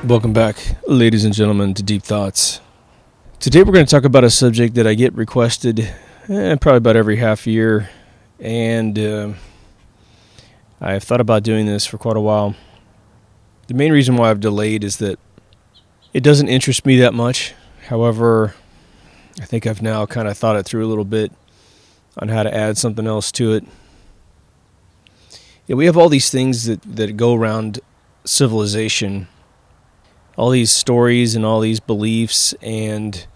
Welcome back, ladies and gentlemen, to Deep Thoughts. Today we're going to talk about a subject that I get requested probably about every half year, and I've thought about doing this for quite a while. The main reason why I've delayed is that it doesn't interest me that much. However, I think I've now kind of thought it through a little bit on how to add something else to it. Yeah, we have all these things that go around civilization, all these stories and all these beliefs, and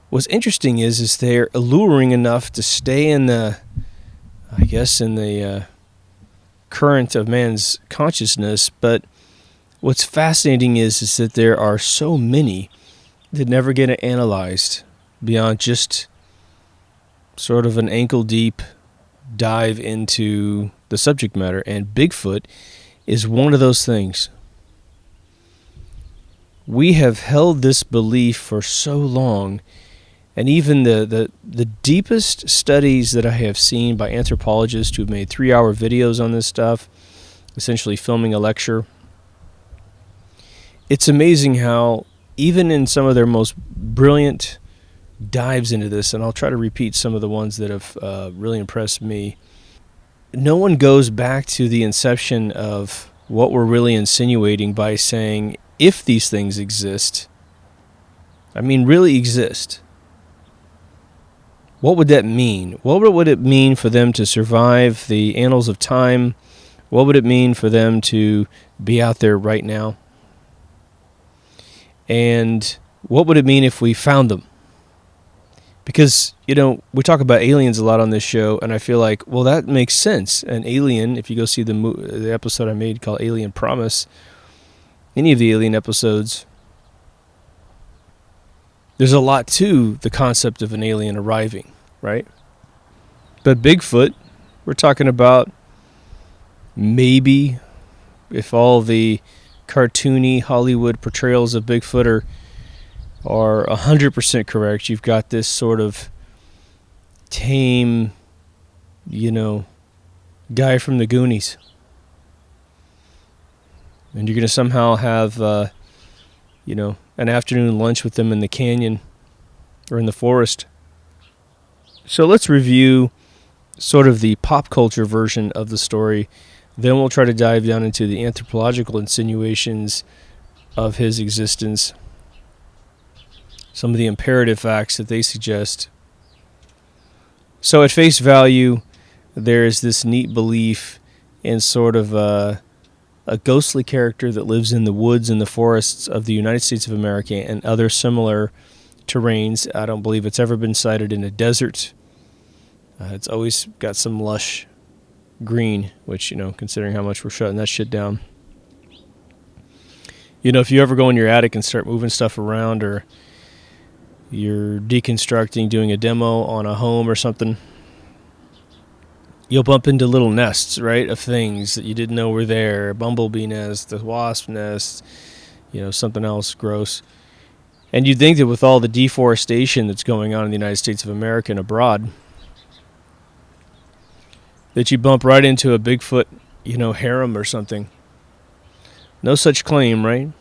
what's interesting is they're alluring enough to stay in the current of man's consciousness, but what's fascinating is that there are so many that never get analyzed beyond just sort of an ankle-deep dive into the subject matter, and Bigfoot is one of those things. We have held this belief for so long, and even the deepest studies that I have seen by anthropologists who've made 3-hour videos on this stuff, essentially filming a lecture, it's amazing how even in some of their most brilliant dives into this, and I'll try to repeat some of the ones that have really impressed me, no one goes back to the inception of what we're really insinuating by saying, if these things exist, I mean really exist, what would that mean? What would it mean for them to survive the annals of time? What would it mean for them to be out there right now? And what would it mean if we found them? Because, we talk about aliens a lot on this show, and I feel like, well, that makes sense. An alien, if you go see the episode I made called Alien Promise, any of the alien episodes, there's a lot to the concept of an alien arriving, right? But Bigfoot, we're talking about maybe, if all the cartoony Hollywood portrayals of Bigfoot are 100% correct, you've got this sort of tame, guy from the Goonies. And you're going to somehow have, an afternoon lunch with them in the canyon or in the forest. So let's review sort of the pop culture version of the story. Then we'll try to dive down into the anthropological insinuations of his existence, some of the imperative facts that they suggest. So at face value, there's this neat belief in sort of a ghostly character that lives in the woods and the forests of the United States of America and other similar terrains. I don't believe it's ever been sighted in a desert. It's always got some lush green, which, considering how much we're shutting that shit down. If you ever go in your attic and start moving stuff around, or you're deconstructing, doing a demo on a home or something, you'll bump into little nests, right, of things that you didn't know were there. A bumblebee nest, a wasp nest, something else gross. And you'd think that with all the deforestation that's going on in the United States of America and abroad, that you bump right into a Bigfoot, harem or something. No such claim, right?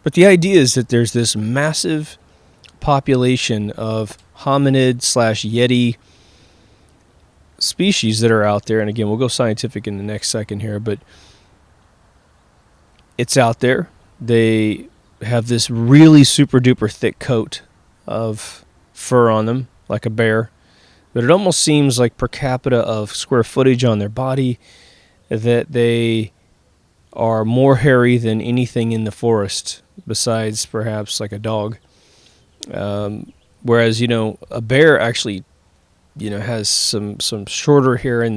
But the idea is that there's this massive population of hominid/Yeti species that are out there, and again, we'll go scientific in the next second here, but it's out there. They have this really super duper thick coat of fur on them, like a bear, but it almost seems like per capita of square footage on their body that they are more hairy than anything in the forest, besides perhaps like a dog. Whereas, a bear actually, has some shorter hair in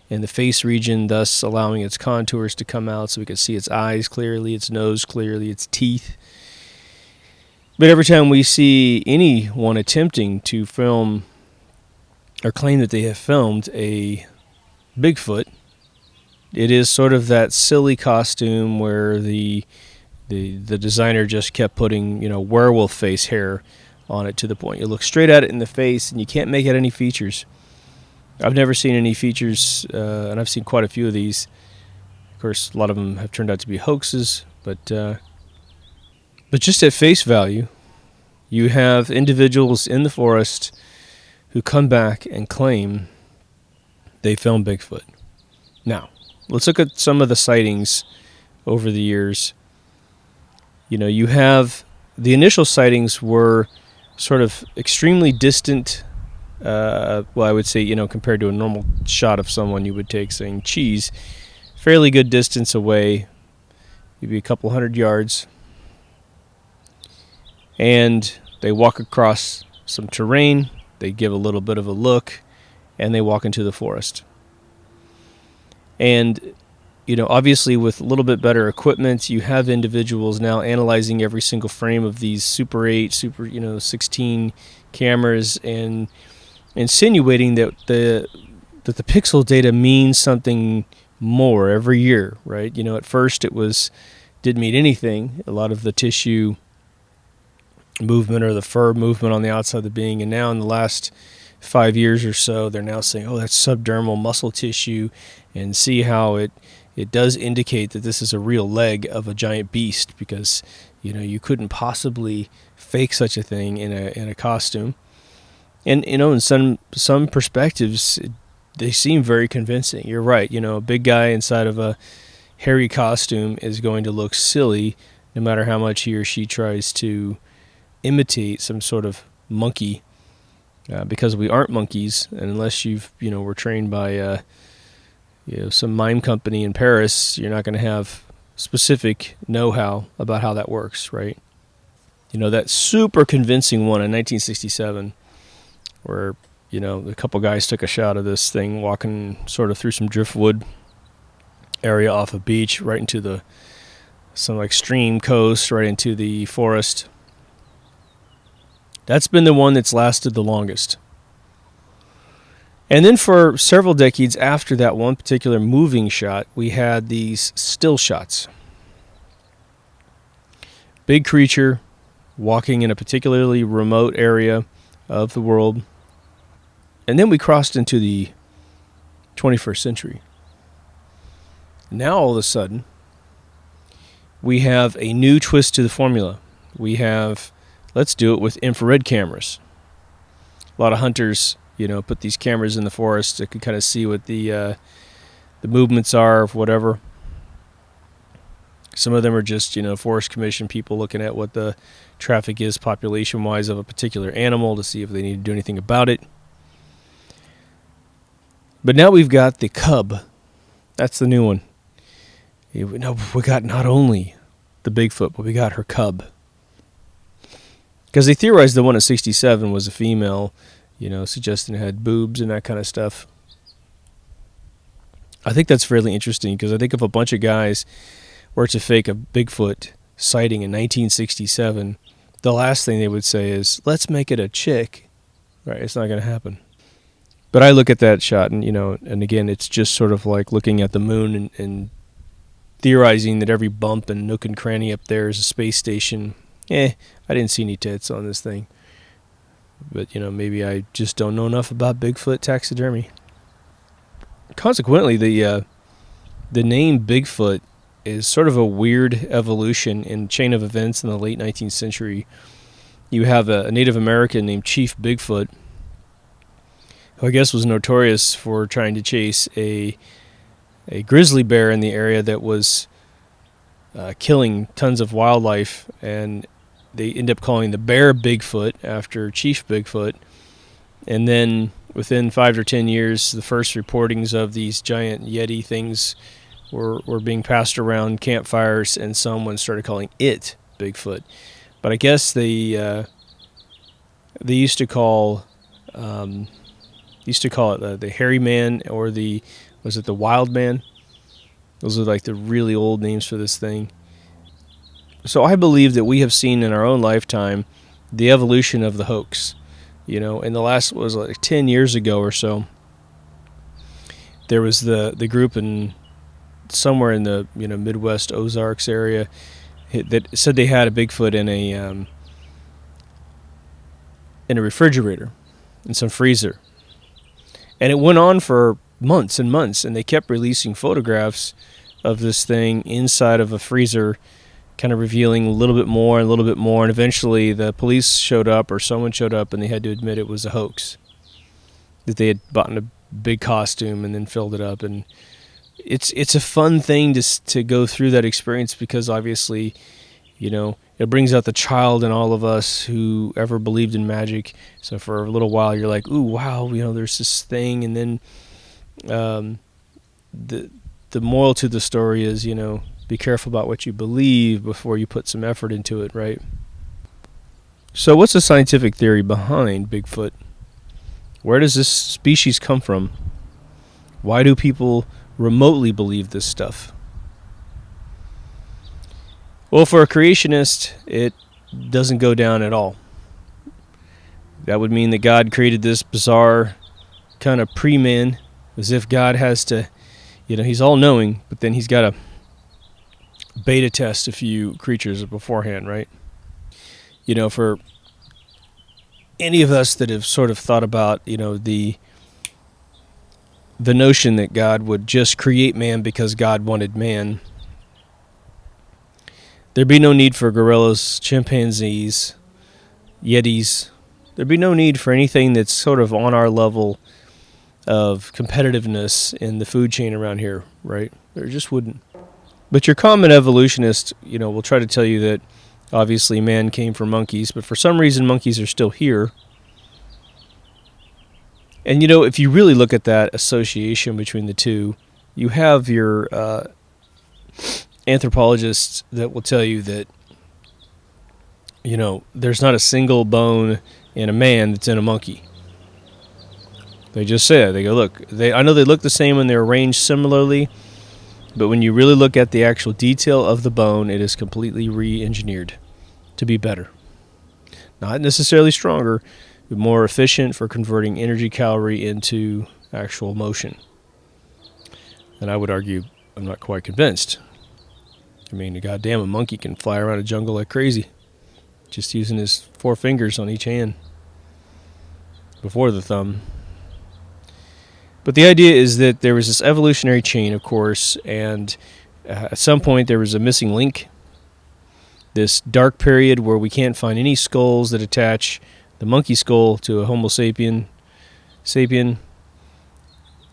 in the face region, thus allowing its contours to come out so we could see its eyes clearly, its nose clearly, its teeth. But every time we see anyone attempting to film or claim that they have filmed a Bigfoot, it is sort of that silly costume where the designer just kept putting, werewolf face hair on it to the point you look straight at it in the face and you can't make out any features. I've never seen any features, and I've seen quite a few of these. Of course, a lot of them have turned out to be hoaxes, but just at face value, you have individuals in the forest who come back and claim they filmed Bigfoot. Now, let's look at some of the sightings over the years. You have the initial sightings were sort of extremely distant. I would say, compared to a normal shot of someone you would take saying cheese, fairly good distance away, maybe a couple hundred yards. And they walk across some terrain, they give a little bit of a look, and they walk into the forest. And, obviously with a little bit better equipment, you have individuals now analyzing every single frame of these Super 8, 16 cameras and insinuating that the pixel data means something more every year, right? At first it didn't mean anything. A lot of the tissue movement or the fur movement on the outside of the being, and now in the last 5 years or so, they're now saying, oh, that's subdermal muscle tissue, and see how it does indicate that this is a real leg of a giant beast, because you couldn't possibly fake such a thing in a costume. And in some perspectives, they seem very convincing. You're right. A big guy inside of a hairy costume is going to look silly, no matter how much he or she tries to imitate some sort of monkey, because we aren't monkeys, and unless we're trained by some mime company in Paris, you're not going to have specific know-how about how that works, right? That super convincing one in 1967, where a couple guys took a shot of this thing walking sort of through some driftwood area off a beach right into some extreme coast, right into the forest. That's been the one that's lasted the longest. And then for several decades after that one particular moving shot, we had these still shots. Big creature walking in a particularly remote area of the world. And then we crossed into the 21st century. Now all of a sudden, we have a new twist to the formula. We have, let's do it with infrared cameras. A lot of hunters, put these cameras in the forest that could kind of see what the movements are of whatever. Some of them are just, Forest Commission people looking at what the traffic is population-wise of a particular animal to see if they need to do anything about it. But now we've got the cub. That's the new one. We got not only the Bigfoot, but we got her cub. Because they theorized the one at 67 was a female, suggesting it had boobs and that kind of stuff. I think that's fairly interesting, because I think if a bunch of guys were to fake a Bigfoot sighting in 1967, the last thing they would say is, let's make it a chick. Right? It's not going to happen. But I look at that shot, and and again, it's just sort of like looking at the moon and theorizing that every bump and nook and cranny up there is a space station. I didn't see any tits on this thing. But, maybe I just don't know enough about Bigfoot taxidermy. Consequently, the name Bigfoot is sort of a weird evolution in chain of events in the late 19th century. You have a Native American named Chief Bigfoot, who I guess was notorious for trying to chase a grizzly bear in the area that was killing tons of wildlife, and they end up calling the bear Bigfoot after Chief Bigfoot. And then within 5 or 10 years, the first reportings of these giant Yeti things were being passed around campfires, and someone started calling it Bigfoot. But I guess they used to call it the hairy man, or the Was it the wild man? Those are like the really old names for this thing. So I believe that we have seen in our own lifetime the evolution of the hoax. You know, in the last, was like 10 years ago or so, there was the group in somewhere in the Midwest Ozarks area that said they had a Bigfoot in a refrigerator, in some freezer, and it went on for months and months, and they kept releasing photographs of this thing inside of a freezer, kind of revealing a little bit more and a little bit more, and eventually the police showed up, or someone showed up, and they had to admit it was a hoax, that they had bought in a big costume and then filled it up. And it's a fun thing to go through that experience, because obviously, it brings out the child in all of us who ever believed in magic. So for a little while, you're like, ooh, wow, there's this thing. And then the moral to the story is, be careful about what you believe before you put some effort into it, right? So what's the scientific theory behind Bigfoot? Where does this species come from? Why do people remotely believe this stuff? Well, for a creationist, it doesn't go down at all. That would mean that God created this bizarre kind of pre-man, as if God has to, he's all-knowing, but then he's got to beta test a few creatures beforehand, right? For any of us that have sort of thought about, the notion that God would just create man because God wanted man, there'd be no need for gorillas, chimpanzees, yetis. There'd be no need for anything that's sort of on our level of competitiveness in the food chain around here, right? There just wouldn't. But your common evolutionist, will try to tell you that obviously man came from monkeys, but for some reason monkeys are still here. And if you really look at that association between the two, you have your anthropologists that will tell you that, there's not a single bone in a man that's in a monkey. They just say it. They go, look, I know they look the same when they're arranged similarly, but when you really look at the actual detail of the bone, it is completely re-engineered to be better. Not necessarily stronger, but more efficient for converting energy calorie into actual motion. And I would argue I'm not quite convinced. I mean, goddamn, a monkey can fly around a jungle like crazy, just using his 4 fingers on each hand before the thumb. But the idea is that there was this evolutionary chain, of course, and at some point there was a missing link, this dark period where we can't find any skulls that attach the monkey skull to a Homo sapien.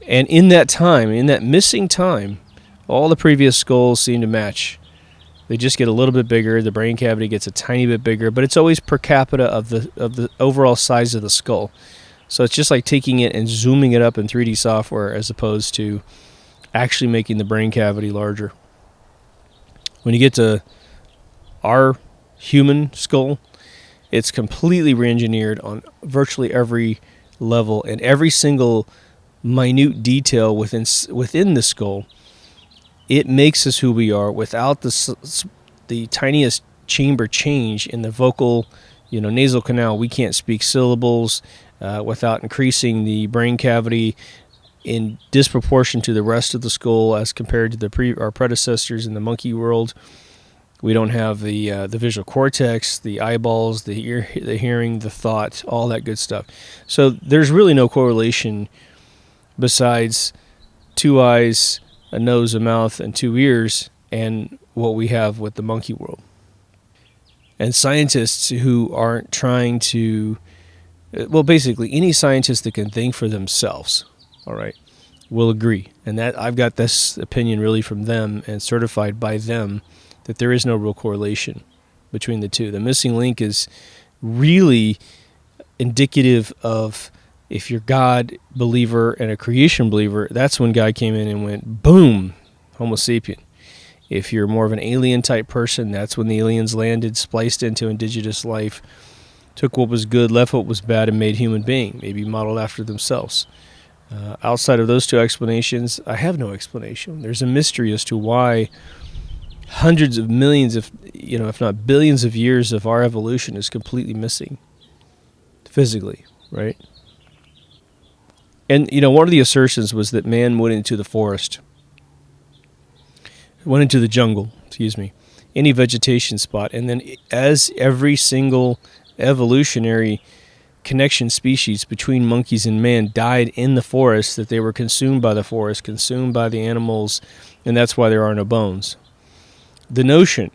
And in that time, in that missing time, all the previous skulls seem to match. They just get a little bit bigger, the brain cavity gets a tiny bit bigger, but it's always per capita of the overall size of the skull. So it's just like taking it and zooming it up in 3D software as opposed to actually making the brain cavity larger. When you get to our human skull, it's completely re-engineered on virtually every level, and every single minute detail within the skull. It makes us who we are without the tiniest chamber change in the vocal, nasal canal. We can't speak syllables without increasing the brain cavity in disproportion to the rest of the skull as compared to our predecessors in the monkey world. We don't have the visual cortex, the eyeballs, the hearing, the thought, all that good stuff. So there's really no correlation besides 2 eyes, a nose, a mouth, and 2 ears, and what we have with the monkey world. And scientists who aren't trying to, basically any scientist that can think for themselves, all right, will agree. And that I've got this opinion really from them and certified by them that there is no real correlation between the two. The missing link is really indicative of, if you're God believer and a creation believer, that's when God came in and went, boom, Homo sapien. If you're more of an alien type person, that's when the aliens landed, spliced into indigenous life, took what was good, left what was bad, and made human being, maybe modeled after themselves. Outside of those two explanations, I have no explanation. There's a mystery as to why hundreds of millions, if not billions of years of our evolution is completely missing physically, right? And, one of the assertions was that man went into the forest, went into the jungle, any vegetation spot, and then as every single evolutionary connection species between monkeys and man died in the forest, that they were consumed by the forest, consumed by the animals, and that's why there are no bones. The notion,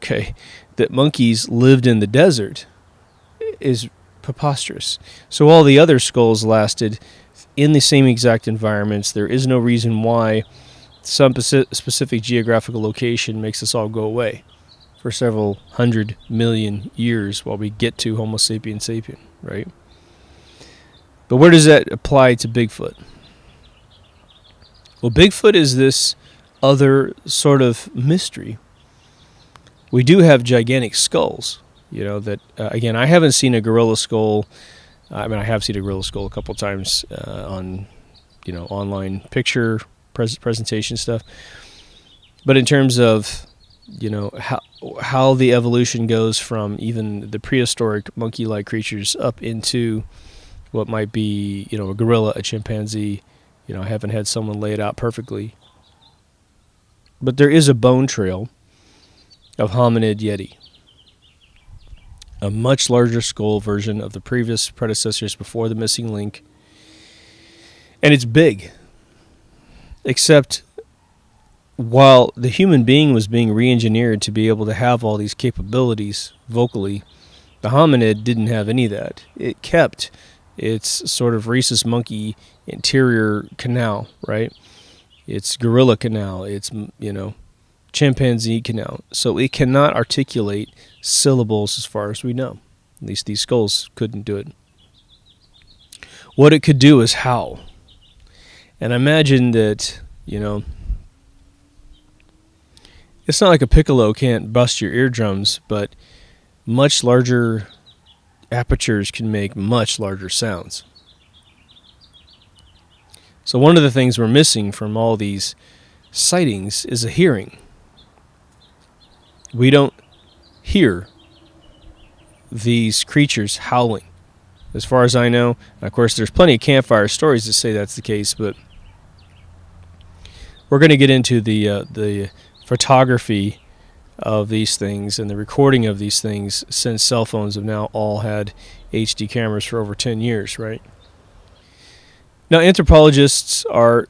that monkeys lived in the desert is preposterous. So all the other skulls lasted in the same exact environments. There is no reason why some specific geographical location makes us all go away for several 100 million years while we get to Homo sapiens sapien, right? But where does that apply to Bigfoot? Well, Bigfoot is this other sort of mystery. We do have gigantic skulls, that, again, I haven't seen a gorilla skull. I have seen a gorilla skull a couple times on, online picture presentation stuff. But in terms of, how the evolution goes from even the prehistoric monkey-like creatures up into what might be, a gorilla, a chimpanzee, I haven't had someone lay it out perfectly. But there is a bone trail of hominid yeti, a much larger skull version of the previous predecessors before the missing link. And it's big, except while the human being was being re-engineered to be able to have all these capabilities vocally, the hominid didn't have any of that. It kept its sort of rhesus monkey interior canal, right? Its gorilla canal, its, chimpanzee canal. So it cannot articulate syllables as far as we know. At least these skulls couldn't do it. What it could do is howl. And I imagine that, it's not like a piccolo can't bust your eardrums, but much larger apertures can make much larger sounds. So one of the things we're missing from all these sightings is a hearing. We don't hear these creatures howling, as far as I know. And of course, there's plenty of campfire stories that say that's the case, but we're going to get into the photography of these things and the recording of these things, since cell phones have now all had HD cameras for over 10 years, right? Now, anthropologists are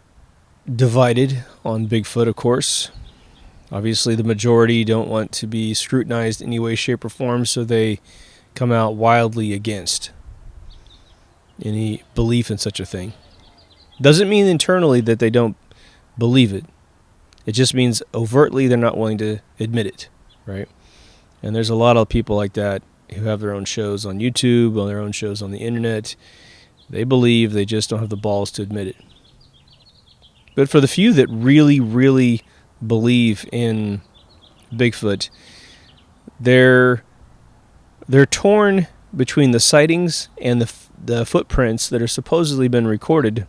divided on Bigfoot, of course. Obviously, the majority don't want to be scrutinized in any way, shape, or form, so they come out wildly against any belief in such a thing. Doesn't mean internally that they don't believe it. It just means overtly they're not willing to admit it, right? And there's a lot of people like that who have their own shows on YouTube, on their own shows on the internet. They believe, they just don't have the balls to admit it. But for the few that really, really believe in Bigfoot, they're torn between the sightings and the footprints that are supposedly been recorded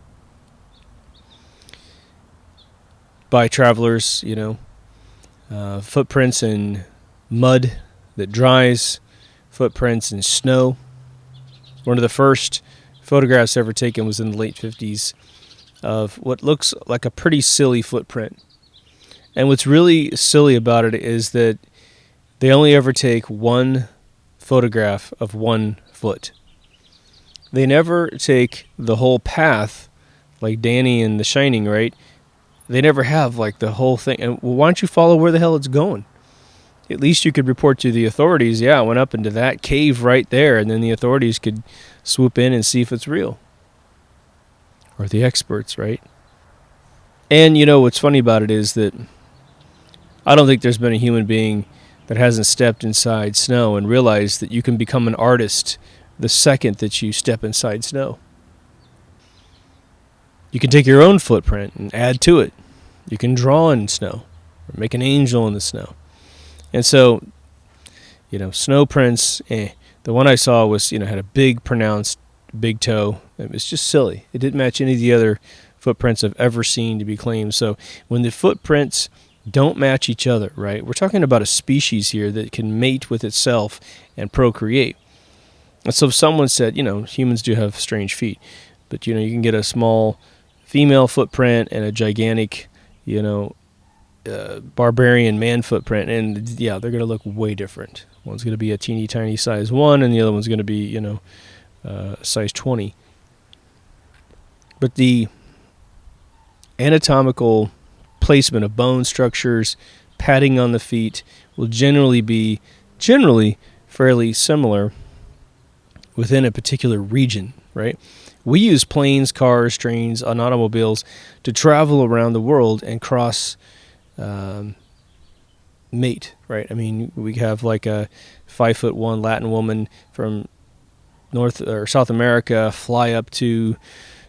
by travelers, footprints in mud that dries, footprints in snow. One of the first photographs ever taken was in the late 50s of what looks like a pretty silly footprint. And what's really silly about it is that they only ever take one photograph of one foot. They never take the whole path, like Danny in The Shining, right? They never have like the whole thing. And why don't you follow where the hell it's going? At least you could report to the authorities, yeah, I went up into that cave right there, and then the authorities could swoop in and see if it's real. Or the experts, right? And what's funny about it is that I don't think there's been a human being that hasn't stepped inside snow and realized that you can become an artist the second that you step inside snow. You can take your own footprint and add to it. You can draw in snow or make an angel in the snow. And so, snow prints, the one I saw was, had a big pronounced big toe, It's just silly. It didn't match any of the other footprints I've ever seen to be claimed. So when the footprints don't match each other, right? We're talking about a species here that can mate with itself and procreate. And so if someone said, humans do have strange feet, but, you can get a small female footprint and a gigantic, barbarian man footprint, and yeah, they're going to look way different. One's going to be a teeny tiny size 1, and the other one's going to be, size 20. But the anatomical placement of bone structures, padding on the feet will generally be fairly similar within a particular region, right? We use planes, cars, trains, and automobiles to travel around the world and cross mate, right? I mean, we have like a 5'1" Latin woman from North or South America fly up to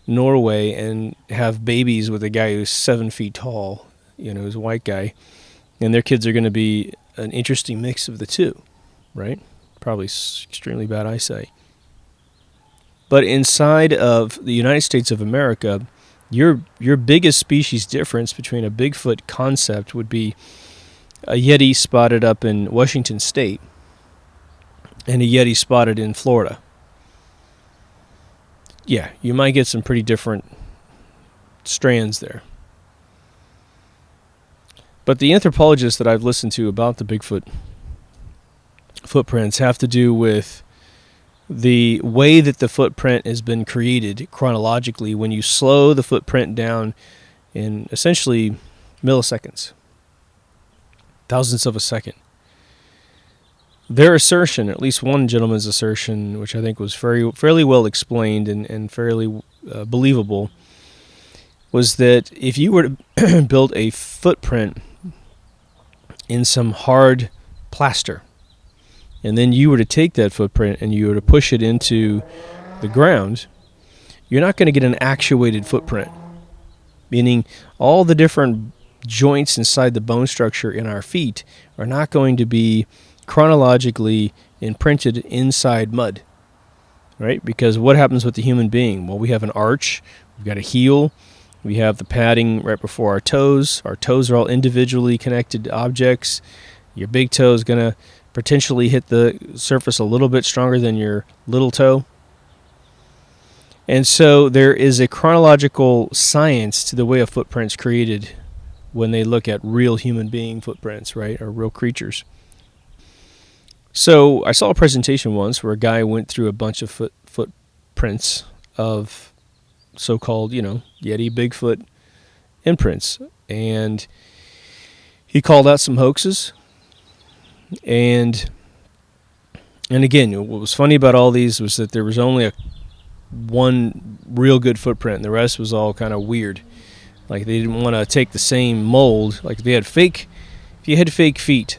Norway and have babies with a guy who's 7 feet tall, who's a white guy, and their kids are going to be an interesting mix of the two, right? Probably extremely bad eyesight. But inside of the United States of America, your biggest species difference between a Bigfoot concept would be a Yeti spotted up in Washington State and a Yeti spotted in Florida. Yeah, you might get some pretty different strands there. But the anthropologists that I've listened to about the Bigfoot footprints have to do with the way that the footprint has been created chronologically when you slow the footprint down in essentially milliseconds, thousandths of a second. Their assertion, at least one gentleman's assertion, which I think was fairly well explained and fairly believable, was that if you were to build a footprint in some hard plaster, and then you were to take that footprint and you were to push it into the ground, you're not going to get an actuated footprint, meaning all the different joints inside the bone structure in our feet are not going to be chronologically imprinted inside mud, right? Because what happens with the human being? Well, we have an arch, we've got a heel, we have the padding right before our toes. Our toes are all individually connected objects. Your big toe is going to potentially hit the surface a little bit stronger than your little toe. And so there is a chronological science to the way a footprint's created when they look at real human being footprints, right, or real creatures. So I saw a presentation once where a guy went through a bunch of footprints of so-called, Yeti, Bigfoot imprints, and he called out some hoaxes. And again, what was funny about all these was that there was only one real good footprint, and the rest was all kind of weird. Like they didn't want to take the same mold. Like if you had fake feet,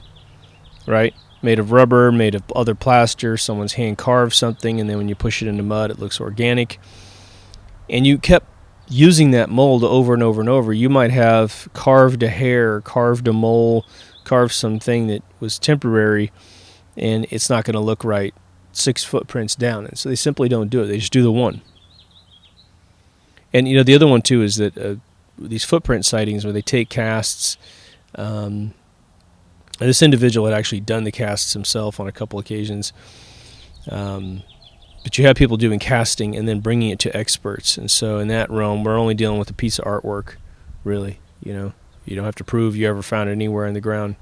right? Made of rubber, made of other plaster, someone's hand carved something, and then when you push it into mud, it looks organic. And you kept using that mold over and over and over. You might have carved a hair, carved a mole, carved something that was temporary, and it's not going to look right 6 footprints down. And so they simply don't do it. They just do the one. And, the other one, too, is that these footprint sightings where they take casts, and this individual had actually done the casts himself on a couple occasions, but you have people doing casting and then bringing it to experts. And so in that realm, we're only dealing with a piece of artwork, really. You don't have to prove you ever found it anywhere in the ground.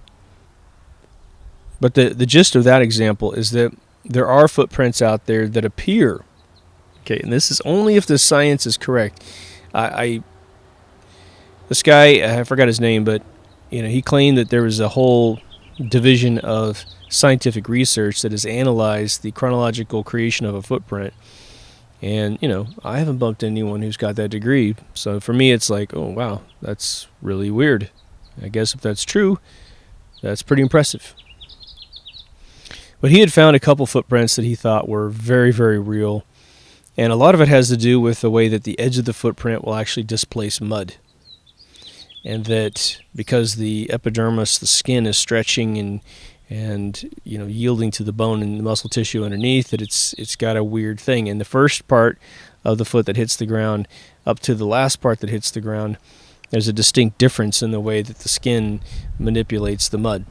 But the gist of that example is that there are footprints out there that appear, okay, and this is only if the science is correct. This guy, I forgot his name, but he claimed that there was a whole division of scientific research that has analyzed the chronological creation of a footprint. And, I haven't bumped anyone who's got that degree. So for me, it's like, oh, wow, that's really weird. I guess if that's true, that's pretty impressive. But he had found a couple footprints that he thought were very, very real. And a lot of it has to do with the way that the edge of the footprint will actually displace mud. And that because the epidermis, the skin, is stretching and yielding to the bone and the muscle tissue underneath, that it's got a weird thing. And the first part of the foot that hits the ground up to the last part that hits the ground, there's a distinct difference in the way that the skin manipulates the mud.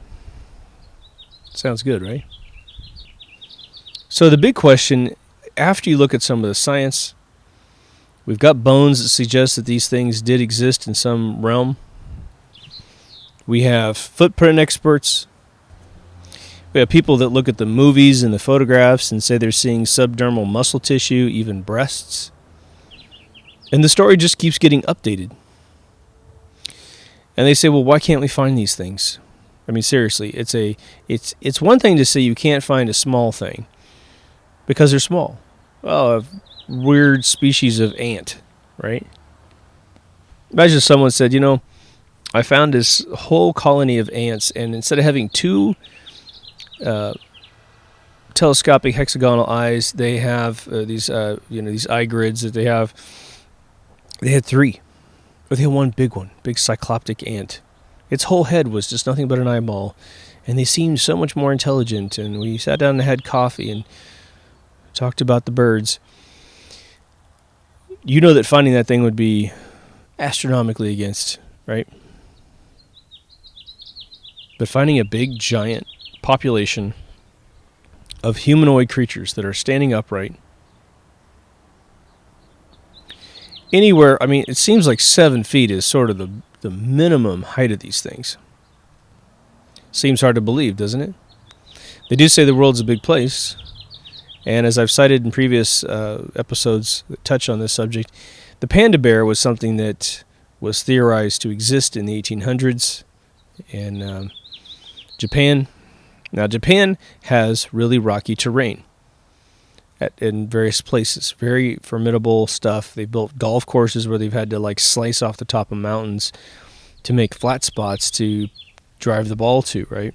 Sounds good, right? So the big question, after you look at some of the science, we've got bones that suggest that these things did exist in some realm. We have footprint experts. We have people that look at the movies and the photographs and say they're seeing subdermal muscle tissue, even breasts. And the story just keeps getting updated. And they say, well, why can't we find these things? I mean, seriously, it's one thing to say you can't find a small thing because they're small. Oh, a weird species of ant, right? Imagine someone said, I found this whole colony of ants, and instead of having two telescopic hexagonal eyes, they have these eye grids that they have. They had three, or they had one big cycloptic ant. Its whole head was just nothing but an eyeball, and they seemed so much more intelligent. And we sat down and had coffee and talked about the birds. You know that finding that thing would be astronomically against, right? But finding a big, giant population of humanoid creatures that are standing upright anywhere, I mean, it seems like 7 feet is sort of the minimum height of these things. Seems hard to believe, doesn't it? They do say the world's a big place, and as I've cited in previous episodes that touch on this subject, the panda bear was something that was theorized to exist in the 1800s in Japan. Now, Japan has really rocky terrain in various places. Very formidable stuff. They built golf courses where they've had to slice off the top of mountains to make flat spots to drive the ball to, right?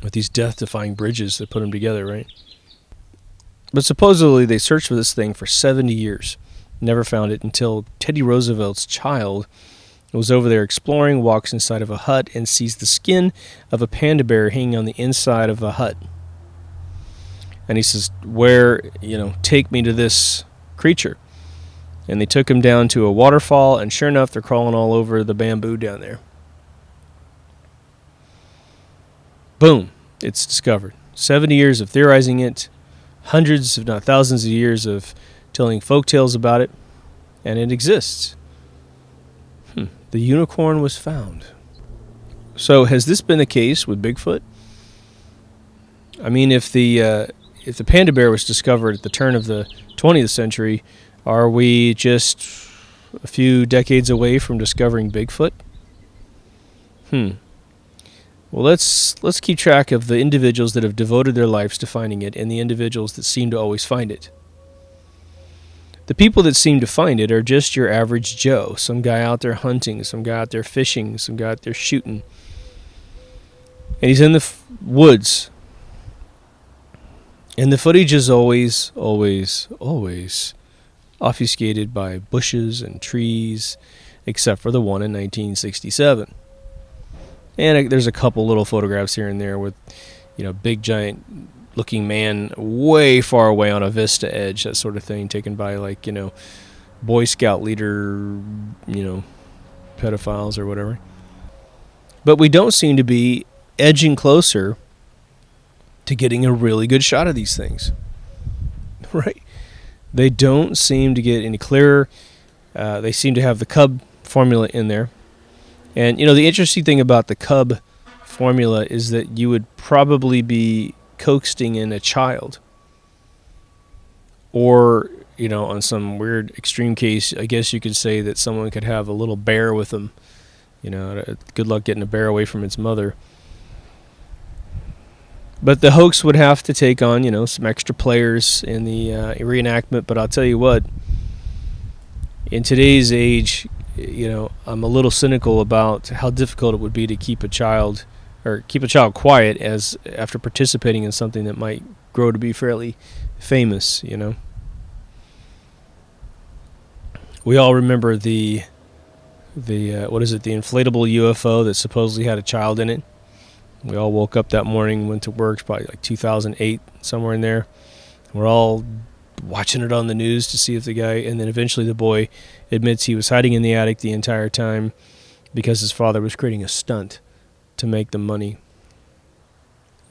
With these death-defying bridges that put them together, right? But supposedly they searched for this thing for 70 years. Never found it until Teddy Roosevelt's child was over there exploring, walks inside of a hut, and sees the skin of a panda bear hanging on the inside of a hut. And he says, take me to this creature. And they took him down to a waterfall, and sure enough, they're crawling all over the bamboo down there. Boom, it's discovered. 70 years of theorizing it, hundreds, if not thousands of years of telling folk tales about it, and it exists. The unicorn was found. So has this been the case with Bigfoot? I mean, if the panda bear was discovered at the turn of the 20th century, are we just a few decades away from discovering Bigfoot? Well, let's keep track of the individuals that have devoted their lives to finding it and the individuals that seem to always find it. The people that seem to find it are just your average Joe. Some guy out there hunting, some guy out there fishing, some guy out there shooting. And he's in the woods. And the footage is always, always, always obfuscated by bushes and trees, except for the one in 1967. And there's a couple little photographs here and there with, big giant looking man way far away on a vista edge, that sort of thing, taken by Boy Scout leader, pedophiles or whatever. But we don't seem to be edging closer to getting a really good shot of these things. Right? They don't seem to get any clearer. They seem to have the cub formula in there. And, the interesting thing about the cub formula is that you would probably be coaxing in a child. Or, on some weird extreme case, I guess you could say that someone could have a little bear with them. Good luck getting a bear away from its mother. But the hoax would have to take on, some extra players in the reenactment. But I'll tell you what, in today's age, I'm a little cynical about how difficult it would be to keep a child quiet after participating in something that might grow to be fairly famous. We all remember the inflatable UFO that supposedly had a child in it. We all woke up that morning, went to work, probably 2008, somewhere in there. We're all watching it on the news to see if the guy, and then eventually the boy admits he was hiding in the attic the entire time because his father was creating a stunt to make the money.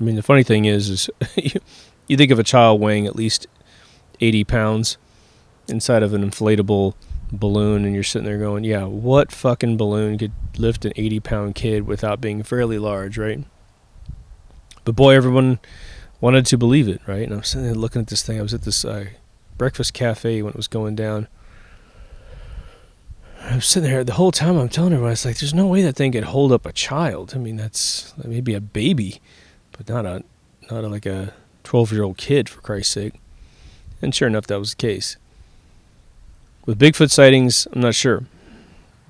I mean, the funny thing is you think of a child weighing at least 80 pounds inside of an inflatable balloon, and you're sitting there going, yeah, what fucking balloon could lift an 80-pound kid without being fairly large, right? But boy, everyone wanted to believe it, right? And I'm sitting there looking at this thing. I was at this breakfast cafe when it was going down. I'm sitting there the whole time. I'm telling everyone, it's like, there's no way that thing could hold up a child. I mean, that's maybe a baby, but not a 12-year-old kid, for Christ's sake. And sure enough, that was the case. With Bigfoot sightings, I'm not sure.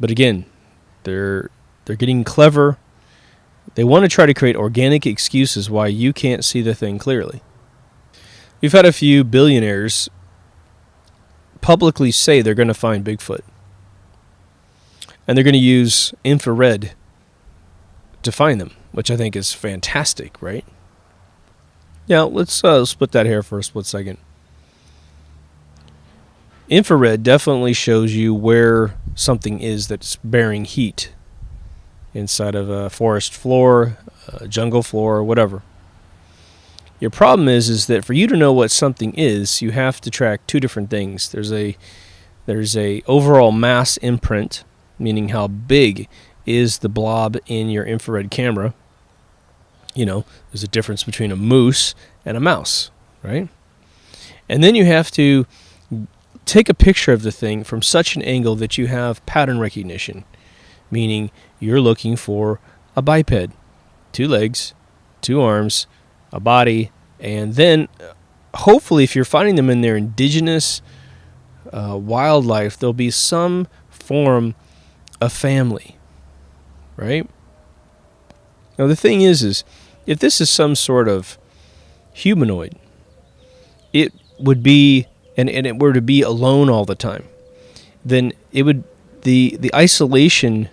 But again, they're getting clever. They want to try to create organic excuses why you can't see the thing clearly. We've had a few billionaires publicly say they're going to find Bigfoot. And they're going to use infrared to find them, which I think is fantastic, right? Now, let's split that hair for a split second. Infrared definitely shows you where something is that's bearing heat inside of a forest floor, a jungle floor, whatever. Your problem is that for you to know what something is, you have to track two different things. There's a overall mass imprint, meaning how big is the blob in your infrared camera. You know, there's a difference between a moose and a mouse, right? And then you have to take a picture of the thing from such an angle that you have pattern recognition, meaning you're looking for a biped, 2 legs, 2 arms, a body, and then hopefully if you're finding them in their indigenous wildlife, there'll be some form of family, right? Now the thing is if this is some sort of humanoid, it would be, and it were to be alone all the time, then it would, the isolation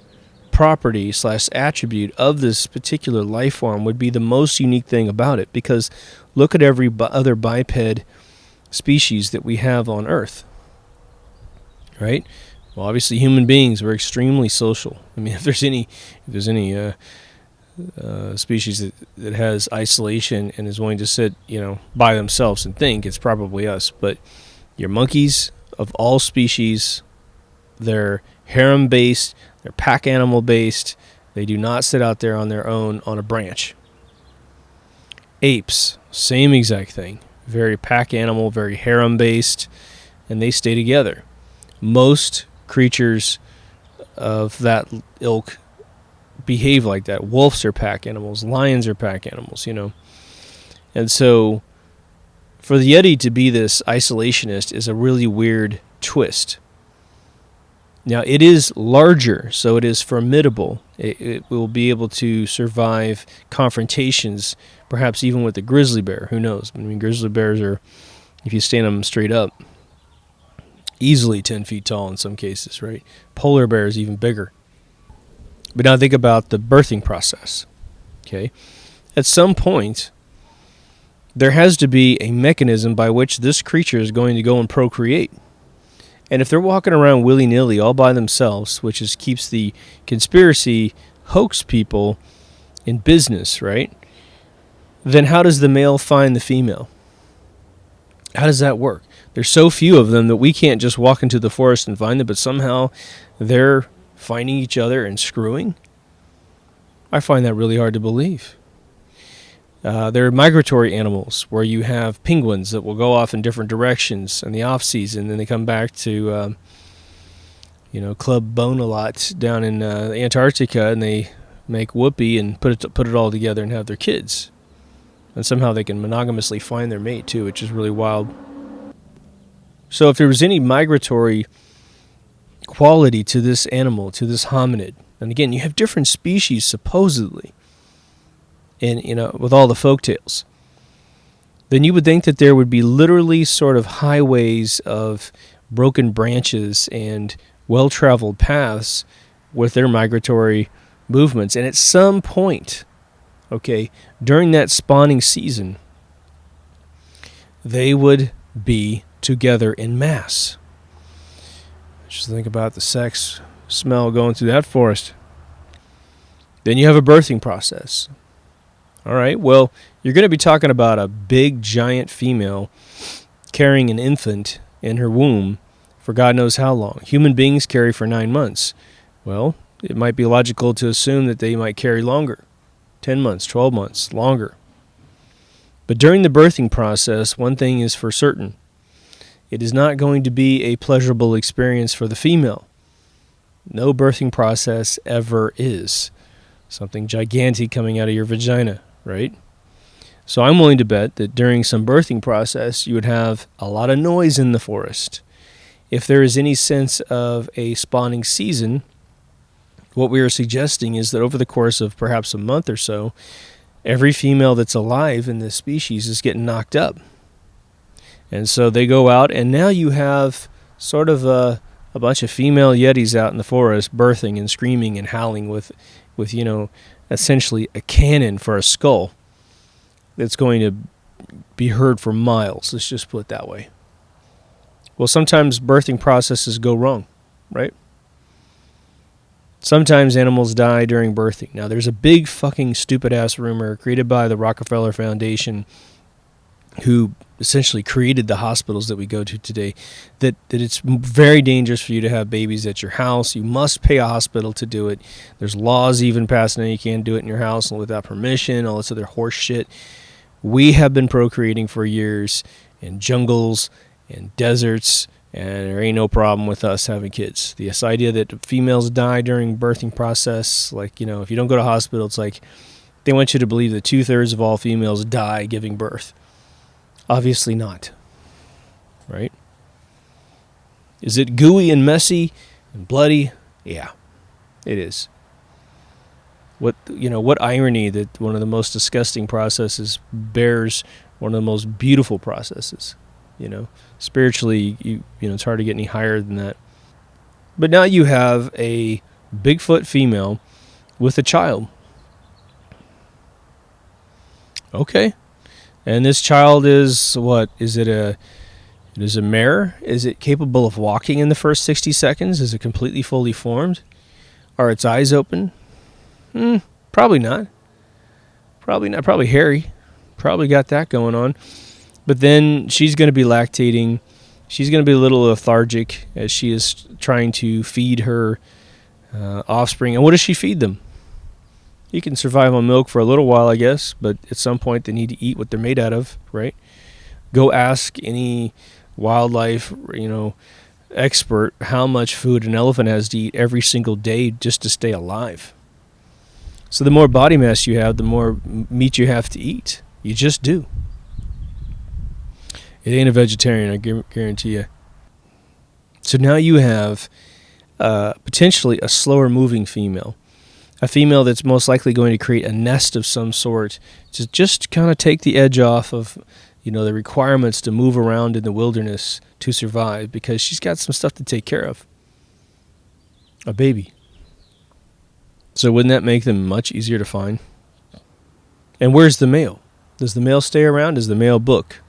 property / attribute of this particular life form would be the most unique thing about it, because look at every other biped species that we have on Earth, right? Well, obviously human beings are extremely social. I mean, if there's any species that has isolation and is willing to sit, by themselves and think, it's probably us. But your monkeys of all species, they're harem-based, they're pack animal-based. They do not sit out there on their own on a branch. Apes, same exact thing. Very pack animal, very harem-based, and they stay together. Most creatures of that ilk behave like that. Wolves are pack animals. Lions are pack animals, And so for the Yeti to be this isolationist is a really weird twist. Now, it is larger, so it is formidable. It will be able to survive confrontations, perhaps even with a grizzly bear. Who knows? I mean, grizzly bears are, if you stand them straight up, easily 10 feet tall in some cases, right? Polar bears even bigger. But now think about the birthing process, okay? At some point, there has to be a mechanism by which this creature is going to go and procreate. And if they're walking around willy-nilly all by themselves, which keeps the conspiracy hoax people in business, right? Then how does the male find the female? How does that work? There's so few of them that we can't just walk into the forest and find them, but somehow they're finding each other and screwing? I find that really hard to believe. There are migratory animals where you have penguins that will go off in different directions in the off season, then they come back to, Club Bonalot down in Antarctica, and they make whoopee and put it all together and have their kids. And somehow they can monogamously find their mate too, which is really wild. So if there was any migratory quality to this animal, to this hominid, and again, you have different species supposedly, and with all the folktales, then you would think that there would be literally sort of highways of broken branches and well-traveled paths with their migratory movements. And at some point, during that spawning season, they would be together in mass. Just think about the sex smell going through that forest. Then you have a birthing process. All right, well, you're going to be talking about a big, giant female carrying an infant in her womb for God knows how long. Human beings carry for 9 months. Well, it might be logical to assume that they might carry longer, 10 months, 12 months, longer. But during the birthing process, one thing is for certain. It is not going to be a pleasurable experience for the female. No birthing process ever is. Something gigantic coming out of your vagina, right? So I'm willing to bet that during some birthing process, you would have a lot of noise in the forest. If there is any sense of a spawning season, what we are suggesting is that over the course of perhaps a month or so, every female that's alive in this species is getting knocked up. And so they go out, and now you have sort of a bunch of female yetis out in the forest birthing and screaming and howling with essentially a cannon for a skull that's going to be heard for miles. Let's just put it that way. Well, sometimes birthing processes go wrong, right? Sometimes animals die during birthing. Now, there's a big fucking stupid-ass rumor created by the Rockefeller Foundation, who essentially created the hospitals that we go to today, that it's very dangerous for you to have babies at your house. You must pay a hospital to do it. There's laws even passed now you can't do it in your house without permission, all this other horse shit. We have been procreating for years in jungles and deserts, and there ain't no problem with us having kids. This idea that females die during birthing process, like, if you don't go to hospital, it's like they want you to believe that 2/3 of all females die giving birth. Obviously not, right? Is it gooey and messy and bloody? Yeah, it is. What irony that one of the most disgusting processes bears one of the most beautiful processes. Spiritually, it's hard to get any higher than that. But now you have a Bigfoot female with a child. Okay. And this child is what? It is a mare? Is it capable of walking in the first 60 seconds? Is it completely fully formed? Are its eyes open? Probably not. Probably not. Probably hairy. Probably got that going on. But then she's going to be lactating. She's going to be a little lethargic as she is trying to feed her offspring. And what does she feed them? You can survive on milk for a little while, I guess, but at some point they need to eat what they're made out of, right? Go ask any wildlife, expert how much food an elephant has to eat every single day just to stay alive. So the more body mass you have, the more meat you have to eat. You just do. It ain't a vegetarian, I guarantee you. So now you have potentially a slower moving female. A female that's most likely going to create a nest of some sort to just kind of take the edge off of, the requirements to move around in the wilderness to survive, because she's got some stuff to take care of. A baby. So wouldn't that make them much easier to find? And where's the male? Does the male stay around? Does the male book?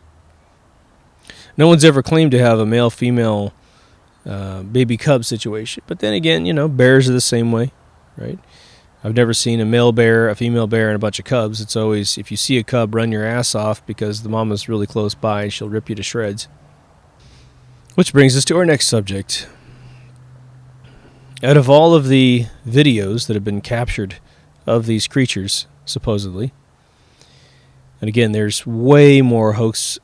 No one's ever claimed to have a male-female baby cub situation. But then again, bears are the same way, right? I've never seen a male bear, a female bear, and a bunch of cubs. It's always, if you see a cub, run your ass off because the mama's really close by and she'll rip you to shreds. Which brings us to our next subject. Out of all of the videos that have been captured of these creatures, supposedly, and again, there's way more hoax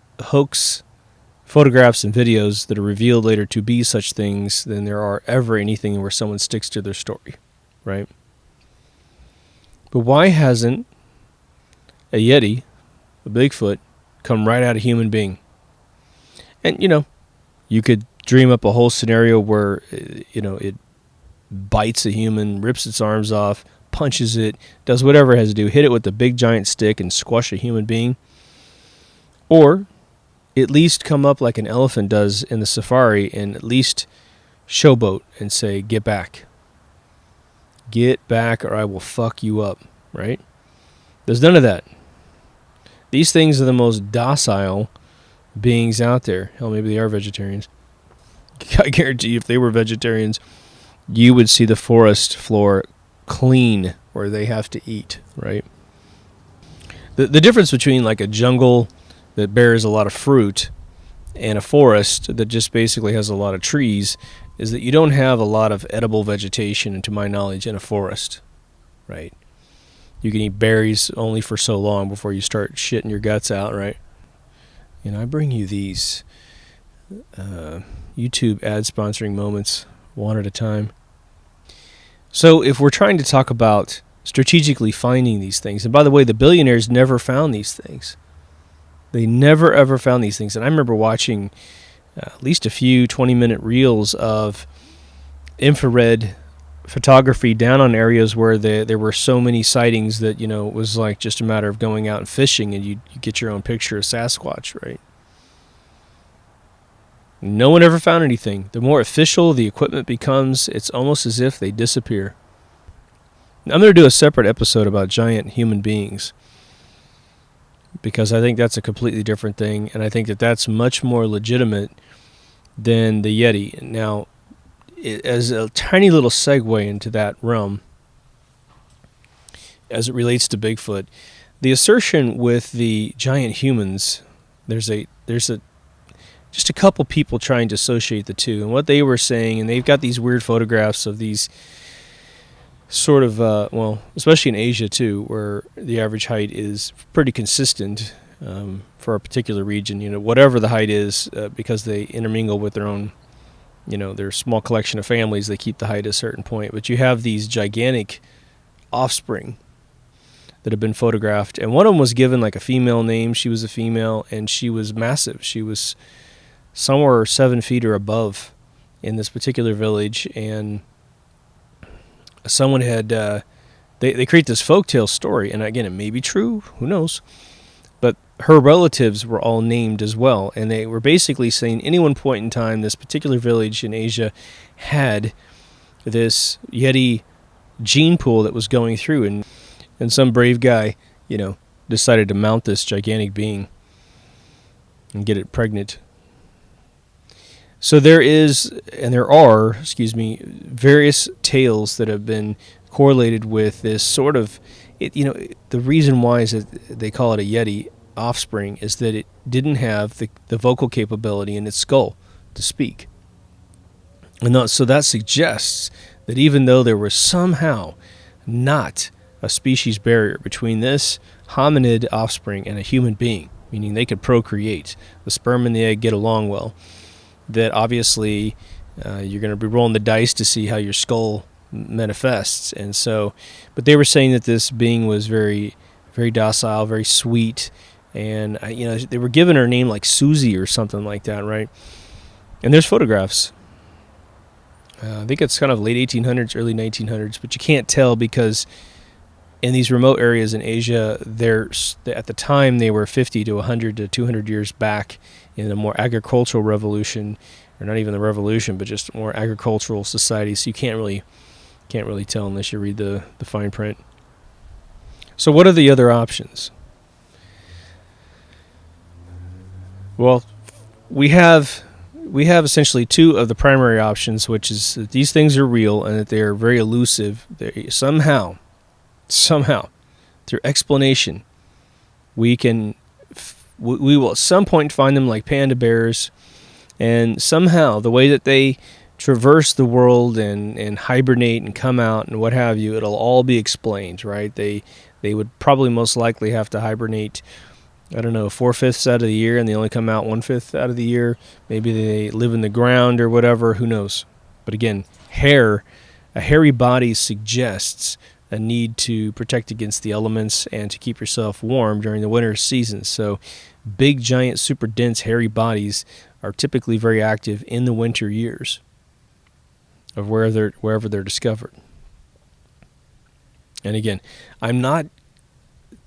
photographs and videos that are revealed later to be such things than there are ever anything where someone sticks to their story, right? But why hasn't a Yeti, a Bigfoot, come right out of human being? And, you could dream up a whole scenario where, it bites a human, rips its arms off, punches it, does whatever it has to do, hit it with a big giant stick and squash a human being. Or at least come up like an elephant does in the safari and at least showboat and say, get back. Get back or I will fuck you up, right? There's none of that. These things are the most docile, beings out there. Hell, maybe they are vegetarians. I guarantee you, if they were vegetarians, you would see the forest floor clean where they have to eat, right? The difference between like a jungle that bears a lot of fruit and a forest that just basically has a lot of trees is that you don't have a lot of edible vegetation, to my knowledge, in a forest, right? You can eat berries only for so long before you start shitting your guts out, right? I bring you these YouTube ad sponsoring moments one at a time. So if we're trying to talk about strategically finding these things, and by the way, the billionaires never found these things. They never, ever found these things. And I remember watching at least a few 20-minute reels of infrared photography down on areas where there were so many sightings that, it was like just a matter of going out and fishing and you get your own picture of Sasquatch, right? No one ever found anything. The more official the equipment becomes, it's almost as if they disappear. I'm going to do a separate episode about giant human beings because I think that's a completely different thing, and I think that that's much more legitimate than the Yeti. Now, as a tiny little segue into that realm, as it relates to Bigfoot, the assertion with the giant humans, there's just a couple people trying to associate the two, and what they were saying, and they've got these weird photographs of these sort of, especially in Asia too, where the average height is pretty consistent for a particular region, whatever the height is, because they intermingle with their own, their small collection of families, they keep the height at a certain point. But you have these gigantic offspring that have been photographed, and one of them was given like a female name. She was a female, and she was massive. She was somewhere 7 feet or above in this particular village, and someone had they create this folktale story, and again, it may be true, who knows, but her relatives were all named as well, and they were basically saying any one point in time this particular village in Asia had this Yeti gene pool that was going through, and some brave guy decided to mount this gigantic being and get it pregnant. So there are various tales that have been correlated with this sort of, the reason why is that they call it a Yeti offspring is that it didn't have the vocal capability in its skull to speak. And so that suggests that even though there was somehow not a species barrier between this hominid offspring and a human being, meaning they could procreate, the sperm and the egg get along well, that obviously you're going to be rolling the dice to see how your skull manifests. And so, but they were saying that this being was very, very docile, very sweet, and they were giving her a name like Susie or something like that, right? And there's photographs. I think it's kind of late 1800s, early 1900s, but you can't tell because in these remote areas in Asia, at the time they were 50 to 100 to 200 years back in a more agricultural revolution, or not even the revolution, but just more agricultural society. So you can't really tell unless you read the fine print. So what are the other options? Well, we have essentially two of the primary options, which is that these things are real and that they are very elusive. They somehow, through explanation, we will at some point find them like panda bears, and somehow the way that they traverse the world and hibernate and come out and what have you, it'll all be explained, right? They would probably most likely have to hibernate, 4/5 out of the year, and they only come out 1/5 out of the year. Maybe they live in the ground or whatever, who knows? But again, a hairy body suggests a need to protect against the elements and to keep yourself warm during the winter season. So big, giant, super dense, hairy bodies are typically very active in the winter years of wherever they're discovered. And again, I'm not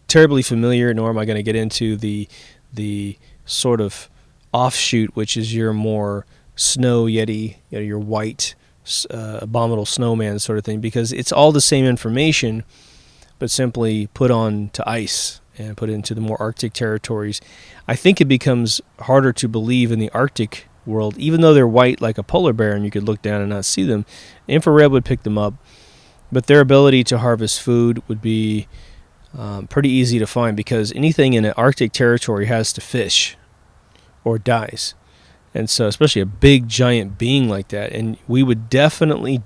terribly familiar, nor am I going to get into the sort of offshoot, which is your more snow Yeti, your white abominable snowman sort of thing, because it's all the same information, but simply put on to ice and put it into the more Arctic territories, I think it becomes harder to believe in the Arctic world, even though they're white like a polar bear and you could look down and not see them. Infrared would pick them up, but their ability to harvest food would be pretty easy to find, because anything in an Arctic territory has to fish or dies. And so especially a big giant being like that, and we would definitely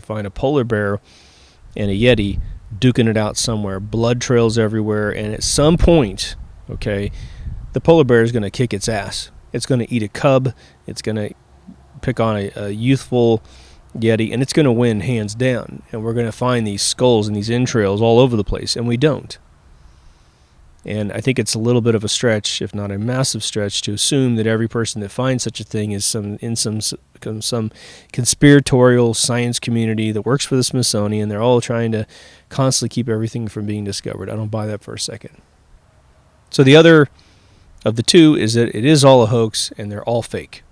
find a polar bear and a Yeti duking it out somewhere, blood trails everywhere, and at some point, okay, the polar bear is going to kick its ass. It's going to eat a cub, it's going to pick on a youthful Yeti, and it's going to win hands down. And we're going to find these skulls and these entrails all over the place, and we don't. And I think it's a little bit of a stretch, if not a massive stretch, to assume that every person that finds such a thing is in some conspiratorial science community that works for the Smithsonian. They're all trying to constantly keep everything from being discovered. I don't buy that for a second. So the other of the two is that it is all a hoax, and they're all fake.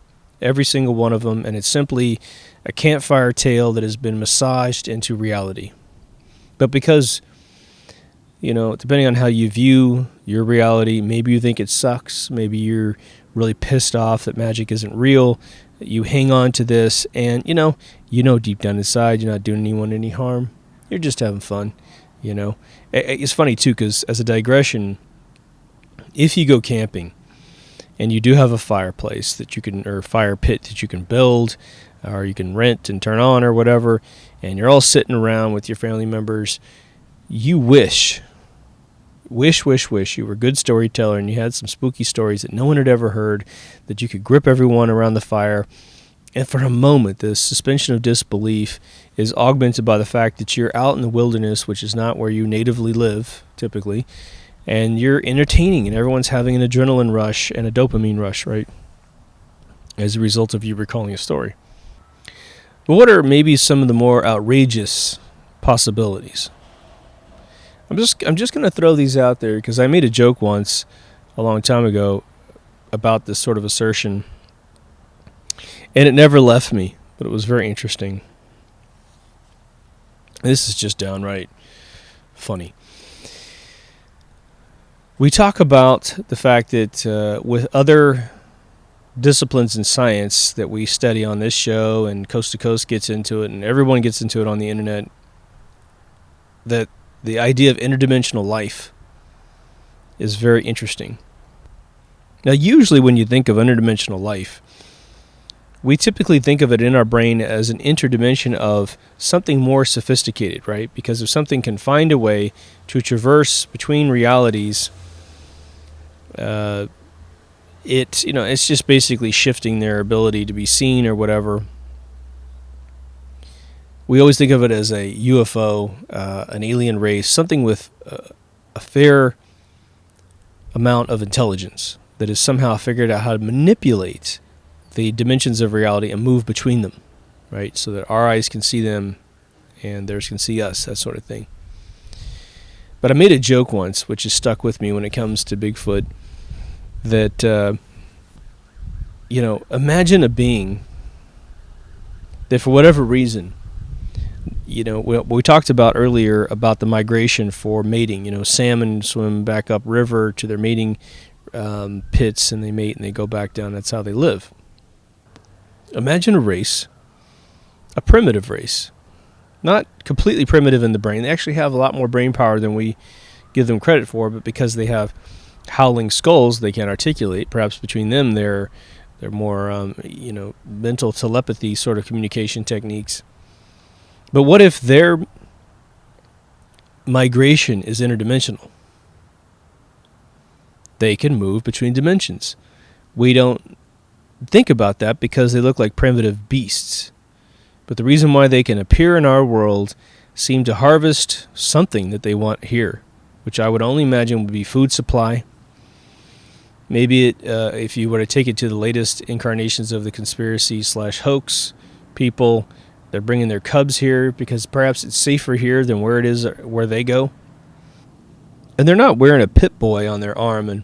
Every single one of them, and it's simply a campfire tale that has been massaged into reality. But because, depending on how you view your reality, maybe you think it sucks, maybe you're really pissed off that magic isn't real, you hang on to this, and deep down inside you're not doing anyone any harm. You're just having fun, It's funny too, because as a digression, if you go camping and you do have a fireplace or fire pit that you can build, or you can rent and turn on or whatever, and you're all sitting around with your family members, you wish you were a good storyteller and you had some spooky stories that no one had ever heard, that you could grip everyone around the fire. And for a moment, the suspension of disbelief is augmented by the fact that you're out in the wilderness, which is not where you natively live, typically, and you're entertaining, and everyone's having an adrenaline rush and a dopamine rush, right, as a result of you recalling a story. But what are maybe some of the more outrageous possibilities? I'm just going to throw these out there because I made a joke once a long time ago about this sort of assertion, and it never left me, but it was very interesting. This is just downright funny. We talk about the fact that with other disciplines in science that we study on this show, and Coast to Coast gets into it, and everyone gets into it on the internet, that the idea of interdimensional life is very interesting. Now, usually when you think of interdimensional life, we typically think of it in our brain as an interdimension of something more sophisticated, right? Because if something can find a way to traverse between realities, it's just basically shifting their ability to be seen or whatever. We always think of it as a UFO, an alien race, something with a fair amount of intelligence that has somehow figured out how to manipulate the dimensions of reality and move between them, right? So that our eyes can see them and theirs can see us, that sort of thing. But I made a joke once, which has stuck with me when it comes to Bigfoot, that, imagine a being that for whatever reason, we talked about earlier about the migration for mating. Salmon swim back up river to their mating pits, and they mate and they go back down. That's how they live. Imagine a race, a primitive race, not completely primitive in the brain. They actually have a lot more brain power than we give them credit for, but because they have howling skulls they can't articulate, perhaps between them they're more mental telepathy sort of communication techniques. But what if their migration is interdimensional? They can move between dimensions. We don't think about that because they look like primitive beasts. But the reason why they can appear in our world, seem to harvest something that they want here, which I would only imagine would be food supply. Maybe if you were to take it to the latest incarnations of the conspiracy/hoax people, they're bringing their cubs here because perhaps it's safer here than where it is where they go. And they're not wearing a Pit Boy on their arm and,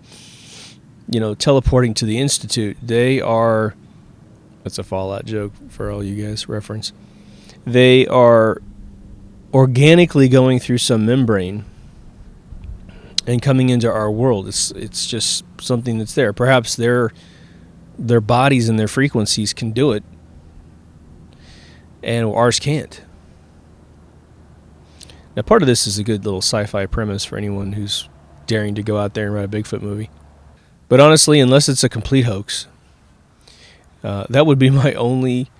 teleporting to the Institute. They are, that's a Fallout joke for all you guys reference. They are organically going through some membrane and coming into our world. It's just something that's there. Perhaps their bodies and their frequencies can do it, and ours can't. Now, part of this is a good little sci-fi premise for anyone who's daring to go out there and write a Bigfoot movie. But honestly, unless it's a complete hoax, that would be my only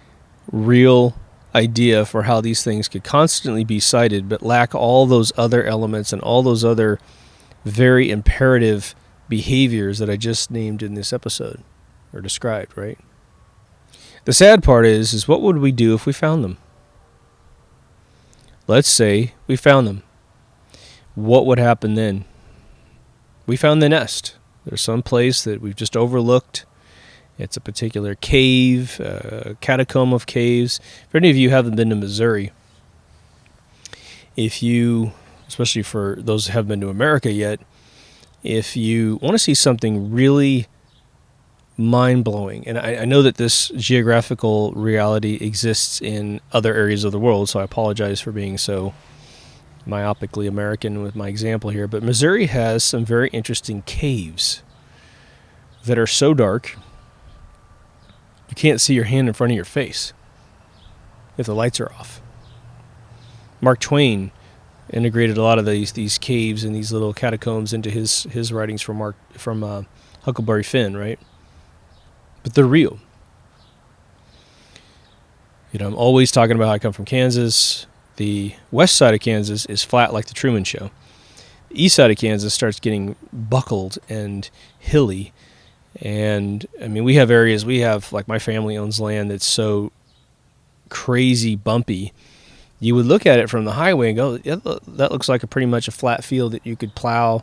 real idea for how these things could constantly be sighted but lack all those other elements and all those other very imperative behaviors that I just named in this episode, or described, right? The sad part is what would we do if we found them? Let's say we found them. What would happen then? We found the nest. There's some place that we've just overlooked. It's a particular cave, a catacomb of caves. If any of you haven't been to Missouri, especially for those who haven't been to America yet, if you want to see something really mind-blowing, and I know that this geographical reality exists in other areas of the world, so I apologize for being so myopically American with my example here, but Missouri has some very interesting caves that are so dark you can't see your hand in front of your face if the lights are off. Mark Twain integrated a lot of these caves and these little catacombs into his writings from Huckleberry Finn, right? But they're real. I'm always talking about how I come from Kansas. The west side of Kansas is flat like the Truman Show. The east side of Kansas starts getting buckled and hilly. And, we have areas, like my family owns land that's so crazy bumpy. You would look at it from the highway and go, yeah, that looks like pretty much a flat field that you could plow.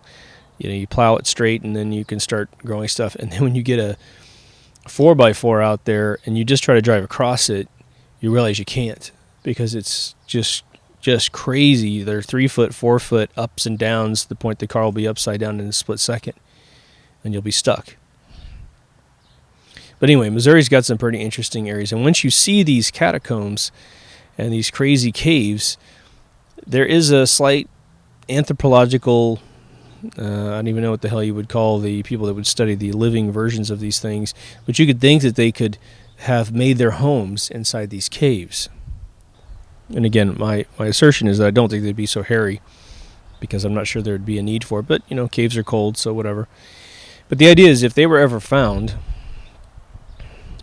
You plow it straight and then you can start growing stuff. And then when you get a 4x4 out there and you just try to drive across it, you realize you can't, because it's just crazy. They're 3 foot, 4 foot ups and downs to the point the car will be upside down in a split second and you'll be stuck. But anyway, Missouri's got some pretty interesting areas. And once you see these catacombs and these crazy caves, there is a slight anthropological, I don't even know what the hell you would call the people that would study the living versions of these things, but you could think that they could have made their homes inside these caves. And again, my assertion is that I don't think they'd be so hairy, because I'm not sure there'd be a need for it. But, caves are cold, so whatever. But the idea is, if they were ever found,